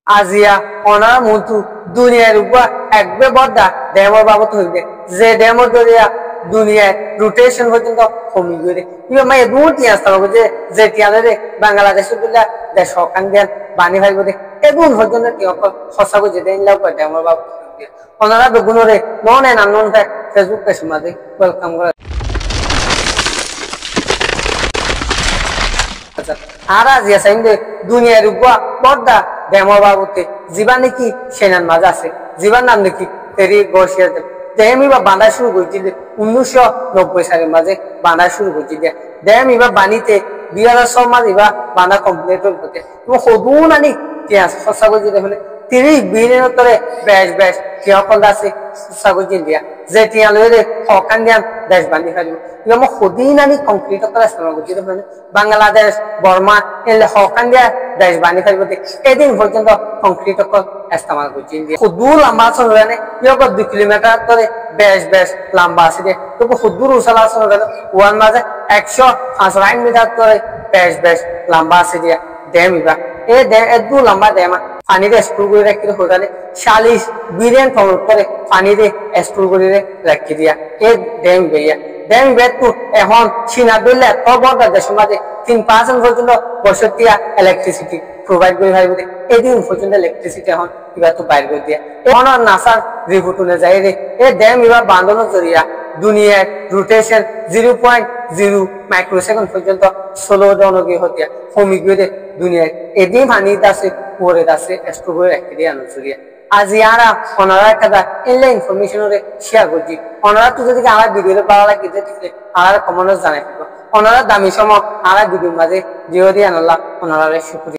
আজিয়া honour Montu দুনিয়ার উপর একবে বদ্দা ডেমর বাবদ হইবে যে ডেমর দরিয়া দুনিয়ায় রোটেশন পর্যন্ত কমি গেলে ইবা মাই দুটি আসতে হবে যে টিয়ালে বাংলাদেশের বিলা দেশ হকান জ্ঞান বানি ভাইব দে এগুন পর্যন্ত টিয়কল সসাগো যে দেন লাও ডেমর বাবদ হইবে ওনারা বেগুনরে নন এন্ড আননোন ফেসবুক পেজ মাঝে ওয়েলকাম করে আর আজিয়া সাইন্দে দুনিয়ার উপর বদ্দা ডেমর বাবুতে জীবা নাকি সেনার মাঝে আছে জীবার নাম নাকি তেরি গসিয়া ড্যাম এবার বাঁধা শুরু করছিল 1990 সালের মাঝে বাঁধা শুরু করছিল ড্যাম এবার বানিতে 2000 মাঝে এবার বাঁধা কমপ্লিট হতে এবং সদুন আনি সস্তা করছিল মানে 30 বিলিয়ন তরে বেশ সকল আছে সস্তা করছিল দিয়া যে টিয়া লয়ে হকান দিয়ান দেশ বান্ধি ফেলব এবং সদিন আনি কমপ্লিট করে ইস্তেমাল করছিল মানে বাংলাদেশ বর্মা এলে হকান দিয়া দেশ বান্ধি ফেলব এদিন পর্যন্ত কমপ্লিট করে ইস্তেমাল করছিল সদুর লম্বা আছে মানে ইয়ক 2 কিলোমিটার তরে বেশ লম্বা আছে তবু সদুর উসালা আছে ওয়ান মাঝে 150 মিটার তরে বেশ লম্বা আছে দিয়া ড্যাম ইবা এই ড্যাম এদু লম্বা ড্যাম পানিতে স্টোর করে রাখি হোটালে 40 বিলিয়ন টন করে পানিতে স্টোর করে রাখি দিয়া এই ড্যাম বেয়া ড্যাম বেতু এখন চীনা দিলে তবর দেশ মাঝে 3% পর্যন্ত বছরটিয়া ইলেকট্রিসিটি প্রোভাইড করে ভাইব এদিন পর্যন্ত ইলেকট্রিসিটি এখন ইবা তো বাইর করে দিয়া এখন নাসার রিপোর্ট অনুযায়ী এই ড্যাম ইবা বাঁধানোর জরিয়া দুনিয়ার রোটেশন 0.0 মাইক্রোসেকেন্ড পর্যন্ত স্লো জনগী হতিয়া কমি গিয়ে দুনিয়ায় এদিন পানিতে আছে পরে আছে স্টোর করে রাখি দিয়ে আনুচুরিয়া আজ ইয়ারা ওনারা একটা এলে ইনফরমেশন শেয়ার করছি ওনারা তো যদি আমার ভিডিওতে ভালো লাগে দিতে আর কমেন্টস জানাই ওনারা দামি সময় আমার ভিডিওর মাঝে জিও দিয়ে আনলাম ওনারা শুক্রিয়া।